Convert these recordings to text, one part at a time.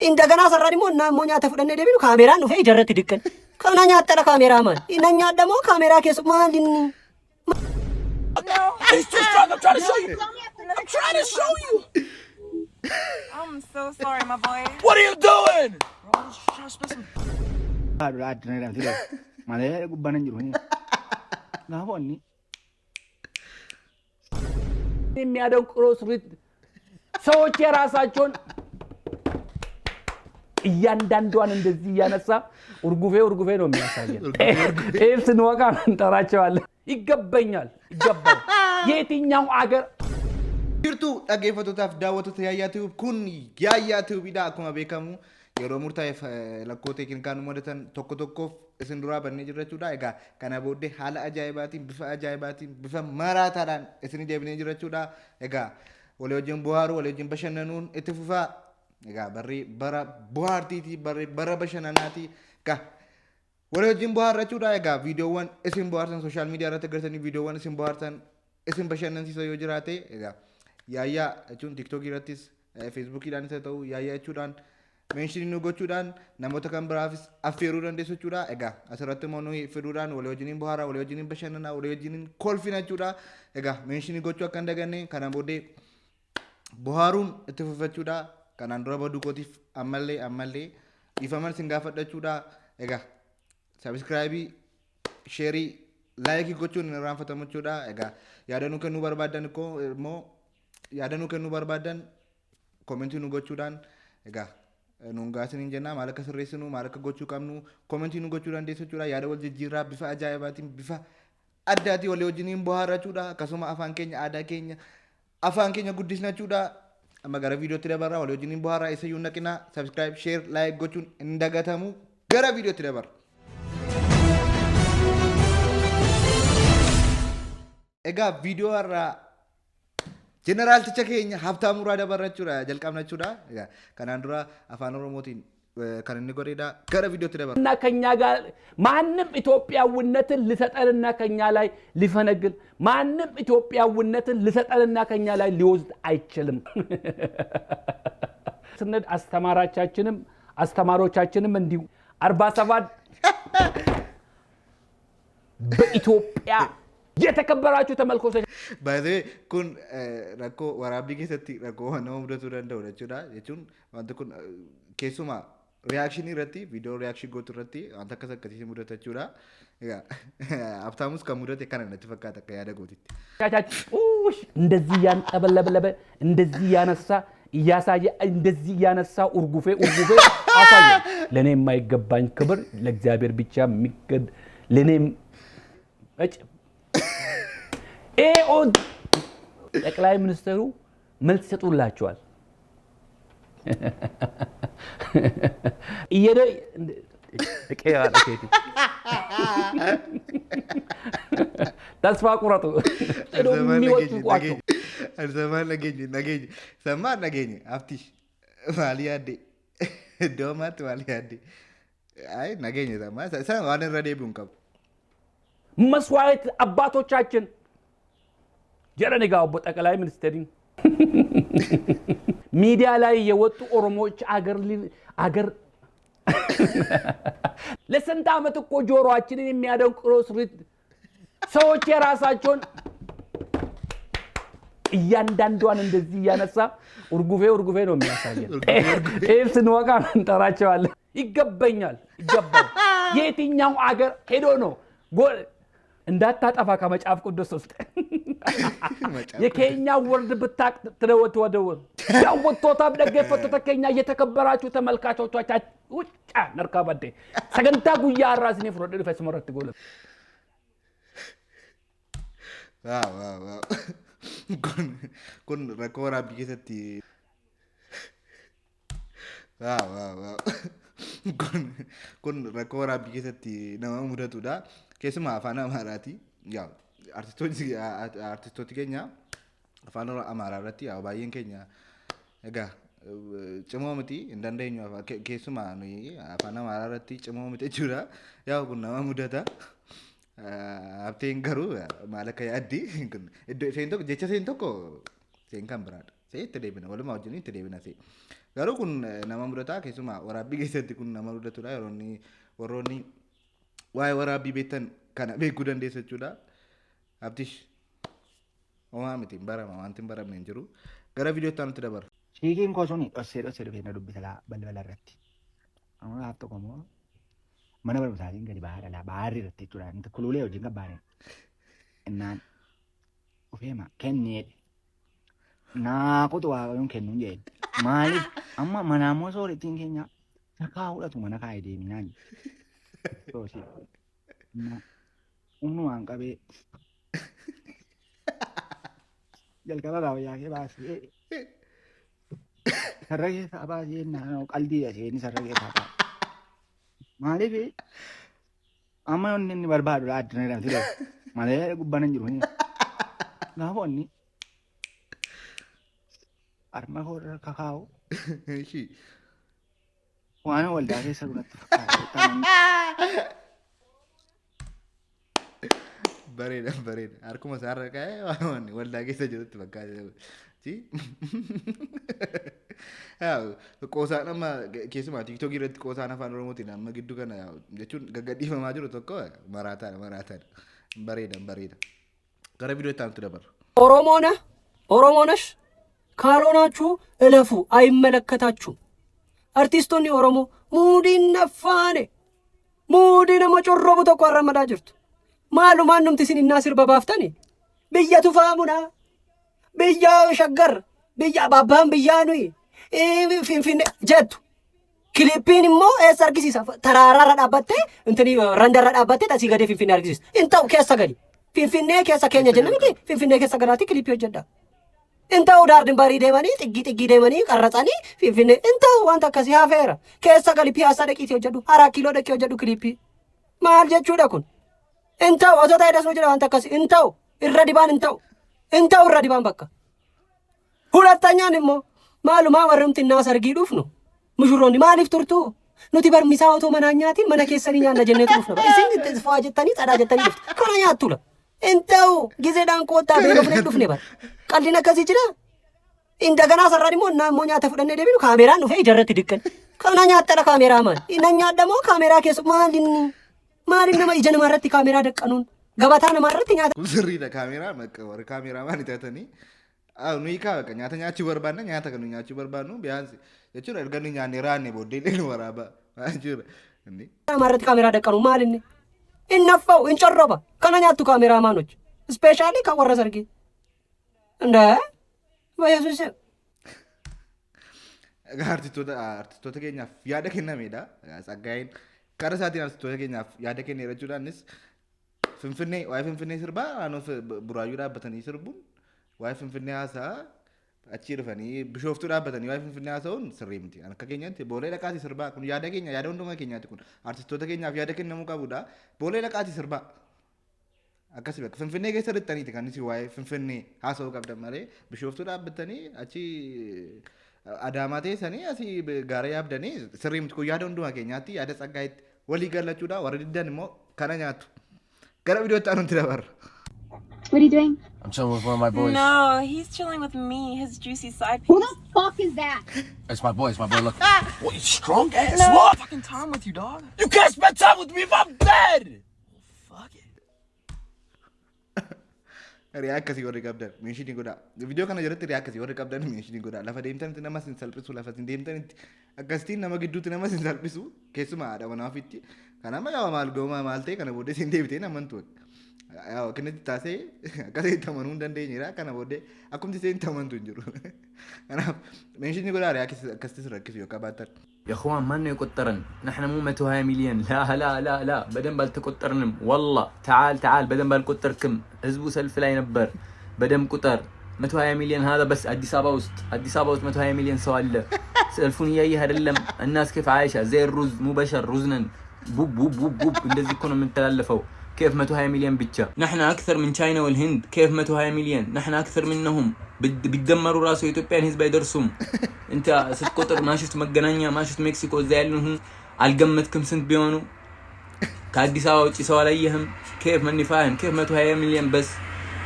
እንደገና ሰራ ደግሞ እና ሞኛ ተፈደነ ደብሉ ካሜራ ነው ፈይ ጀረት ድቅን ከናኛ አጠረ ካሜራ ማን እነኛ ደግሞ ካሜራ ከሱ ማን He's too strong. I'm trying to show you. I'm trying to show you. I'm so sorry, my boy. What are you doing? Bro, I'm just trying to spend some. Malah gubanan jiru ni. Ngapa ni? የሚያደንቁሮ ስሪት ሰዎች የራሳቸውን እያንዳንዷን እንደዚህ ያነሳ ኡርጉፌ ነው የሚያሳየው ኤፍስን ወቃ እንጠራቸዋለን ይገባኛል የትኛው አገር ይርቱ ጠገፈቶታፍ ዳወቶት ያያቱ ኩን ያያቱ ቢዳ አኩማ በከሙ የሮሙርታ ለኮ ቴክኒካን ሞደተን ቶኮቶኮፍ እስንዱራ በነጅረቹዳ ኤጋ ከናቦዴ ሐላ አጃይባቲን ብፈ አጃይባቲን ብፈ ማራታዳን እስኒ ደብነ ጅረቹዳ ኤጋ ወለጆን ቦሃሩ ወለጆን በሸነኑን እትፉፋ ኤጋ በሪ በራ ቦሃርቲቲ በሪ በራ በሸነናቲ ጋ ወለጆን ቦሃራቹዳ ኤጋ ቪዲዮዋን እስን ቦሃርተን ሶሻል ሚዲያ ረተገርተኒ ቪዲዮዋን እስን ቦሃርተን እስን በሸነን ሲሶ ጅራቴ ኤጋ ያያ እቹን ቲክቶክ ይረቲስ ፌስቡክ ይዳን ተተው ያያ እቹዳን ሜንሽን ንጎቹዳን ናሞተ ካምብራፊስ አፌሩዳን ደሶቹዳ ኤጋ አሰራት ሞኖ ፍዱዳን ወለጆኒን ቦሃራ ወለጆኒን በሸነና ወለጆኒን ኮልፊናቹዳ ኤጋ ሜንሽን ንጎቹ አከንደገኔ ካናቦዴ ቦሃሩን እትፈፈቹዳ ካናንድራ በዱቆቲፍ አመሌ ይፈመን ሲንጋፈደቹዳ ኤጋ ሰብስክራይቢ ሼሪ ላይክ ጎቹን ራንፈተመቹዳ ኤጋ ያደኑ ከኑ በርባደን እኮ ሞ ያደኑ ከኑ በርባደን ኮሜንት ንጎቹዳን ኤጋ ኑንጋስን እንጀና ማለከ ስሬስኑ ማለከ ጎቹ ቀምኑ ኮሜንት ንጎቹዳን ደሶቹዳ ያደወል ጅጅራ ቢፋ አጃይባቲን ቢፋ አዳቲ ወለጆኒን ቦሃራቹዳ ከሱማ አፋንኬኛ አዳኬኛ አፋንኬኛ ጉዲስናቹዳ አማጋራ ቪዲዮ ትደበራ ወለጆኒን ቦሃራ እሰዩ ነቅና ሰብስክራይብ ሼር ላይክ ጎቹን እንደገተሙ ገራ ቪዲዮ ትደበር ኤጋ ቪዲዮ አራ ጀነራል ተቸከኛ ሀብታሙ ራዳ በራቹራ ጀልቃምናቹዳ ኤጋ ካናንዱራ አፋን ኦሮሞቲን ከነኒ ጎሬዳ ገራ ቪዲዮ ትደበር እና ከኛ ጋር ማንንም ኢትዮጵያውነትን ልሰጠንና ከኛ ላይ ሊፈነግል ማንንም ኢትዮጵያውነትን ልሰጠንና ከኛ ላይ ሊወስድ አይችልም ስነድ አስተማሮቻችንም እንዲሁ 47 በኢትዮጵያ የተከበራችሁ ተመልካቾች ባይዘ ኩን ረኮ ወራቢ ጌሰቲ ረኮ ነው ሙደቱ ደንደው ነችዳ የቹን አንተ ኩን ኬሱማ ሪአክሽን ይረቲ ቪዲዮ ሪአክሽን ጎቱ ረቲ አንተ ከሰከቲ ሙደተቹዳ ያ አብታሙስ ከሙደት የካነነ ተፈካተ ከያደጎት እንደዚህ ያንጠበለበለበ እንደዚህ ያነሳ እያሳየ እንደዚህ ያነሳ ኡርጉፌ አሳየ ለኔ የማይገባኝ ክብር ለእግዚአብሔር ብቻ የሚገድ ለኔም ኤኦድ ጠቅላይ ሚኒስትሩ መልስ ሰጡላቸዋል እየደ እቀያለ ከቲ ተስፋ ቁረጡ የሚወጡ ቋጡ አልዘማን ነገኝ ሰማን ነገኝ አፍቲሽ ማሊያዴ ዶማት ማሊያዴ አይ ነገኝ ሰማ ዋን ረዴ ቢንቀብ መስዋዕት አባቶቻችን ጀረኔጋው በጠቅላይ ሚኒስትሩን ሚዲያ ላይ የወጡ ኦሮሞዎች አገር ለስንት ዓመት እኮ ጆሮአችንን የሚያደንቁሮ ስሪት ሰዎች የራሳቸውን እያንዳንዷን እንደዚህ ያነሳ ኡርጉፌ ነው የሚያሳየው ኤፍስን ወቃ እንጠራቸዋለን ይገባኛል የትኛው አገር ሄዶ ነው እንዳታጠፋ ከመጽሐፍ ቅዱስ ውስጥ የኬኛ ወርድ ብታቅ ትለወተው ያወጣው ደገፈቱ ተከኛ የተከበራችሁ ተመልካቾቻችን ውጫ ነርካባዴ ሰገንታ ጉያ ራስኒ ፍሮደ ፈስመረት ጎለ ዋው ኩን ረኮራ ቢገተቲ ዋው ኩን ረኮራ ቢገተቲ ነው ሙደቱዳ ከስማ አፋና አማራቲ ያው አርቲስቶች ከኛ አፋና አማራቲ ያው ባየን ከኛ እጋ ጭሞምቲ እንደንደኛ ከስማ ነው አፋና አማራቲ ጭሞምቲ ጁራ ያው ጉና ሙደታ አብቴን ገሩ ማለከ ያዲ ሴንቶ ጀቸ ሴንቶ ኮ ሴንካም ብራድ ሴት ደብና ወለማ ወጅኒ ተደብና ሴ Garuu kun nama mudataa keessumaa waraabbii keessatti kun nama mudatudha yeroo warroonni waa'ee waraabbii beektan kana beekuu dandeessa jechuudha. Abdish homaa miti barama wanti hin baramne hin jiru. Gara viidiyootti aanutti dabarra. Shiikiin koo suni dhossee dhufee na dubbisa balbala irratti. Amma gaaf tokko immoo mana barumsaatiin gadi bahaa dhala baharri irratti jechuudha. Inta kuluulee wajjin qabbaane. Innaan dhufeema kenneedhe. Naa kutu waaqayyoon kennuun jedhe. Maaliif amma manaamoo soorettiin keenya nakaa fudhatu mana kaa'ee deeminaan. Soosii. Humnumaan qabee jalqaba gaawayyaa kee baasee sarara keessaa baasee naannoo qalbii isheen sarara keessaa baasee. Maaliif amma yoon inni barbaadu addana jedhamti dha. Malee gubbaan hin jiru. Gaafoonni harma koorra kakaa'u waan waldaa keessa duratti fakkaatu. Bareeda. Harkuma isaarra ka'ee waan waldaa keessa jirutti fakkaata. Qoosaan amma keessumaa tiiktookii irratti qoosaan afaan oromootiin amma gidduu kana jechuun gaggadhiifamaa jiru tokko maraataadha. Bareeda. Gara viidiyootti aanutti dabarra. ኦሮሞነሽ ካልሆናችሁ እለፉ፣ አይመለከታችሁም። አርቲስቶኒ ኦሮሞ ሙዲን ነፋኔ ሙዲን መጮሮቡ ተቋረመዳ ጅርቱ ማሉ ማንም ትሲንና ሲርባ ባፍታኔ ብያ ቱፋሙና ብያ ሸገር ብያ ባባን ብያኑ ፊንፊኔ ጀቱ ክሊፒን ሞ ኤስ አርጊሲሳ ተራራራ ዳባቴ እንትኒ ረንደራ ዳባቴ ታሲ ገደ ፊንፊኔ አርጊሲስ እንታው ከሳ ገዲ ፊንፊኔ ከሳ ከኛ ጀነምቲ ፊንፊኔ ከሳ ገራቲ ክሊፒ ወጀዳ እንታው ዳር ድንባሪ ደማኒ ጥጊ ደማኒ ቀረጻኒ ፊንፊኔ እንታው ዋንታ ከሲ ሃፌራ ከሳ ገሊ ፒያሳ ደቂት ወጀዱ 4 ኪሎ ደቂ ወጀዱ ክሊፒ ማል ጀቹ ዳኩን እንታው ወቶታ ይደስ ወጀዳ ዋንታ ከሲ እንታው ይረዲባን እንታው ይረዲባን በቃ ሁለተኛን ሞ ማሉማ ወርምትና ሰርጊ ዱፍ ነው ሙሽሮኒ ማሊፍ ቱርቱ ኑቲ በርሚሳ ወቶ መናኛቲን መነ ኬሰኒኛ እና ጀነቱ ዱፍ ነው እሲን ተስፋ ጀተኒ ጸዳ ጀተኒ ዱፍ ኮናኛ አቱለ እንታው ጊዜ ዳን ቆጣ በዶፍ ዱፍ ነበር ቀልዲና ከዚ ጅራ እንደገና ሰራ ደግሞ እና ሞኛ ተፈደነ ደቢሉ ካሜራ ነው ፈይ ጀረት ድቀን ኮናኛ አጠረ ካሜራማን እነኛ ደግሞ ካሜራ ኬስ ማሊን ነው ይጀነ ማረቲ ካሜራ ደቀኑን ገባታነ ማረቲ ኛ ስሪዳ ካሜራ መቀወር ካሜራማን ይተተኒ ኑይካ በቃ ኛተኛችሁ በርባና ኛታ ከኑኛችሁ በርባኑ ቢያንስ የቹ እርገኑ ኛኔ ራኔ ቦዴ ለኑ ወራባ አጁር እንዴ ማረት ካሜራ ደቀኑ ማልን እነፋው እንጨረባ ከነኛቱ ካሜራማኖች ስፔሻሊ ከወረ ሰርጊ እንደ በኢየሱስ አርቲስቶታ ኬኛ ያደ ከና ሜዳ ጸጋይን ከረሳቲን አርቲስቶታ ኬኛ ያደ ከኔ ረጁዳንስ ፍንፍኔ ዋይ ፍንፍኔ ስርባ አኖ ቡራዩ ዳበተን ይስርቡን ዋይ ፍንፍኔ አሳ አቺርፈኒ ቢሾፍቱ ዳበተን ዋይ ፍንፍኔ አሳውን ስሪምቲ አንከ ኬኛንት ቦሌ ለቃቲ ስርባ ኩን ያደ ኬኛ ያደ ወንዶ ኬኛት ኩን አርቲስቶታ ኬኛ ያደ ከነ ሙቃ ቡዳ ቦሌ ለቃቲ ስርባ አከሲ በቃ ፍንፍኔ ገሰረጠኒ ተካንሲ ዋይ ፍንፍኔ አሳው ቀብደማለ ቢሾፍቱ ዳበተኒ አቺ አዳማቴ ሰኔ አሲ ጋራ ያብደኒ ስሪምት ኩ ያደ ወንዶ ኬኛቲ ያደ ጸጋይት ወሊ ገለቹዳ ወረድደን ሞ ከነኛቱ Get a video done on Trevor. What are you doing? I'm chilling with one of my boys. No, he's chilling with me, his juicy side Who piece. the fuck is that? It's my boy. Look. What, you strong ass? No. What? Fucking time with you, dog. You can't spend time with me if I'm dead. Fuck it. React kasi warri qabdan meeshini goda video kana jalatti react kasi warri qabdan meeshini goda lafa deemtan nama sin salphisu lafa sin deemtan akkasitiin nama gidduutti nama sin salphisu keessuma aada wanaafitti kanama yaa maal gooma maal ta'e kana booddee sin deebitee namantu yaa kanatti taasee akkasitti tamanuu hin dandeenyeera kana booddee akkumti seen tamantu hin jiru kanaaf meeshini goda react akkasitti rakkisu yoo qabaatan يا اخوان ما انه يقطرن نحن مو 220 مليون لا بدن بالتقطرنم والله تعال بدن بالقطركم حزبو سلف لا ينبر بدن قطر 120 مليون هذا بس اديس ابا وسط 120 مليون سو አለ سلفون يايه አይደለም الناس كيف عايشه زي الرز مو بشر رزنن بوب እንደዚህ እኮ ነው የምንተላለፈው كيف 120 مليون ብቻ نحن اكثر من تشاينا والهند كيف 120 مليون نحن اكثر منهم بيدمروا راسه ኢትዮጵያን ህዝብ አይደርሱም انت ስትቆጥር ማሽፍት መገናኛ ማሽፍት ሜክሲኮ እዛ ያሉን አልገመትክም ስንት ቢሆኑ ከአዲስ አበባ ውጪ ሰው አላየህም كيف من فاهم كيف 120 مليون بس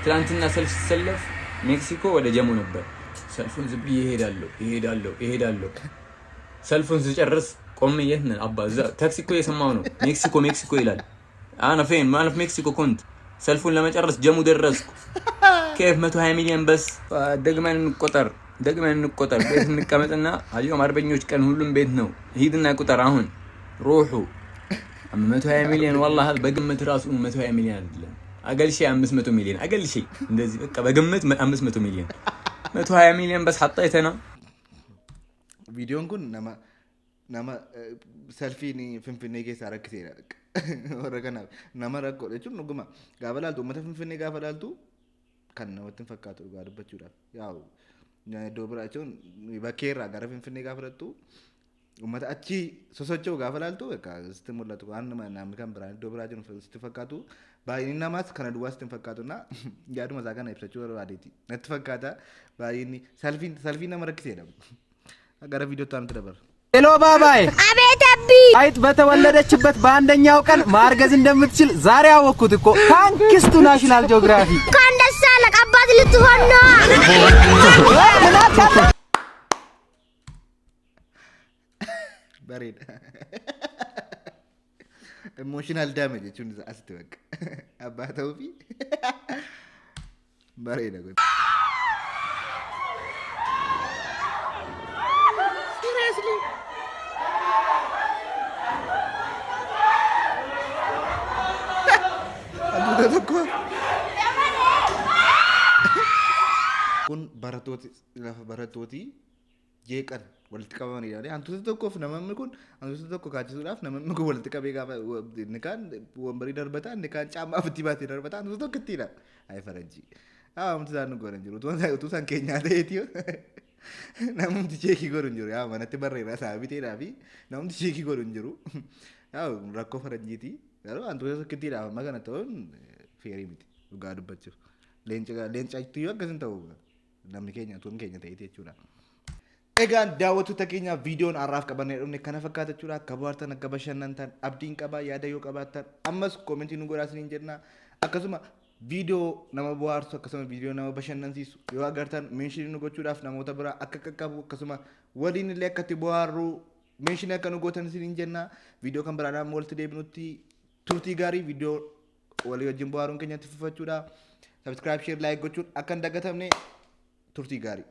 ትላንትና ሰልፍ ሲሰለፍ ሜክሲኮ ወደ ጀሙ ነበር ሰልፉን ዝብ ይሄዳሉ ሰልፉን ስጨርስ ቆሜ የት ነህ አባ? እዛ ታክሲ እኮ የሰማው ነው። ሜክሲኮ ይላል። አና ፌን ማለፍ ሜክሲኮ ኮንት ሰልፉን ለመጨረስ ጀሙ ደረስኩ። كيف 120 ሚሊዮን በስ ደግመን እንቆጠር ቤት እንቀመጥና አልዮም አርበኞች ቀን ሁሉም ቤት ነው። ሂድና ቁጠር አሁን ሩሑ 120 ሚሊዮን والله በግምት ራሱ 120 ሚሊዮን አይደለም። አገልሺ 500 ሚሊዮን አገልሺ እንደዚህ በቃ በግምት 500 ሚሊዮን 120 ሚሊዮን በስ ሐጣይተና ቪዲዮን ኩን nama selfii finfinnee keessa rakkiseera warra kanaaf nama rakkoo jechuun dhuguma gaafa laaltu uummata finfinnee gaafa laaltu kan namatti hin fakkaatu dhugaa dubbachuudhaaf yaa'u iddoo biraa jechuun bakkeerraa gara finfinnee gaafa laaltu uummata achi sosocho'u gaafa laaltu sitti mul'atu waan namni kan biraan iddoo biraa jiru sitti fakkaatu baay'inni namaas kana duwwaa sitti hin fakkaatu na yaaduma isaa kana ibsachuu barbaadeeti natti fakkaata baay'inni selfii nama rakkiseera gara viidiyoo ta'an dabar ሄሎ ባባይ አቤት አቢ አይጥ በተወለደችበት በአንደኛው ቀን ማርገዝ እንደምትችል ዛሬ አወቅኩት እኮ ታንክስ ቱ ናሽናል ጂኦግራፊ ካንደሳ ለቀባት ልትሆን ነው bareeda emotional damage jechuun asitti bakka abbaa ta'uu fi bareeda godhe seriously aduuda tokko kun lafa barattooti jeeqan walitti qabamanidha. Hantuuta tokkoof namni kun hantuuta tokko kaachisuudhaaf namni kun walitti qabee gaafa inni kaan wambarii darbataa inni kaan caammaa ofitti baatee darbataa hantuuta tokkittiidha. Ayi faranjii. Wanti isaan nu godhan jiru. Utuu isaan keenyaa ta'eetiyo namni cheekii godhu hin jiru. Manatti barreera saabiteedhaa fi namni cheekii godhu hin jiru. Rakkoo faranjiiti. Garuu hantuuta tokkittiidhaaf amma kana ta'uun feerii miti dhugaa dubbachuuf. Leenca ittiyoo akkasin ta'u namni keenya tuun keenya ta'eeti jechuudha. Egaan daawwattoota keenya viidiyoon har'aaf qabannee dhufne kana fakkaata jechuudha. Akka bohaartan akka bashannantan abdiin qabaa yaada yoo qabaattan ammas koomentii nu godhaa isiniin jenna. Akkasuma viidiyoo nama bohaarsu akkasuma viidiyoo nama bashannansiisu yoo agartan meeshinii nu gochuudhaaf namoota biraa akka qaqqabu akkasuma waliin illee akkatti bohaarru meeshinii akka nu gootan isiniin jenna. Viidiyoo kan biraadhaan walitti deebinutti turtii gaarii viidiyoo walii wajjin bohaaruun keenyatti fufachuudha. Subscribe, share, like gochuun akka hin dagatamne turtii gaarii.